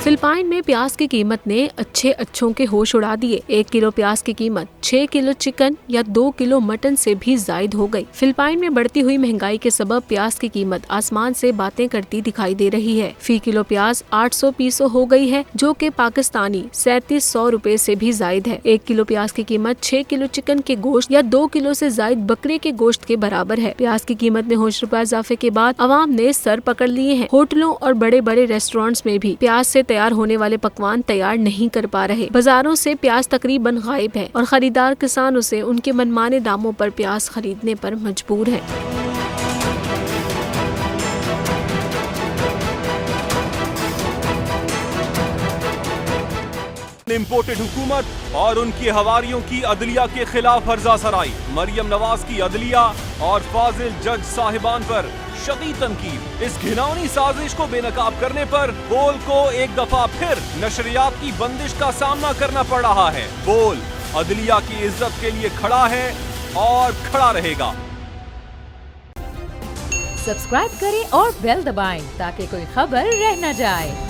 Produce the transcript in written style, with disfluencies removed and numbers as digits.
Philippine में प्याज की कीमत ने अच्छों के होश उड़ा दिए। 1 किलो प्याज की कीमत 6 किलो चिकन या 2 किलो मटन से भी जायद हो गई। फिलिपाइन में बढ़ती हुई महंगाई के सबब प्याज की कीमत आसमान से बातें करती दिखाई दे रही है। फी किलो प्याज 800 पीसो हो गई है, जो कि पाकिस्तानी 3700 रुपए से भी जायद है। 1 किलो प्याज की कीमत 6 किलो चिकन के गोश्त या 2 किलो से जायद बकरे के गोश्त के बराबर है। प्याज की कीमत में होशरुबा इजाफे के बाद अवाम ने सर पकड़ लिए हैं। होटलों और बड़े बड़े रेस्टोरेंट्स में भी प्याज से तैयार होने वाले पकवान तैयार नहीं कर पा रहे। बाजारों से प्याज तकरीबन गायब है और खरीदार किसानों से उनके मनमाने दामों पर प्याज खरीदने पर मजबूर है। इम्पोर्टेड हुकूमत और उनकी हवारियों की अदलिया के खिलाफ हर्जा सराई। मरियम नवाज की अदलिया और फाजिल जज साहिबान पर शदीद तनकीद। इस घिनौनी साजिश को बेनकाब करने पर बोल को एक दफा फिर नशरियात की बंदिश का सामना करना पड़ रहा है। बोल अदलिया की इज्जत के लिए खड़ा है और खड़ा रहेगा। सब्सक्राइब करें और बेल दबाएं ताकि कोई खबर रह न जाए।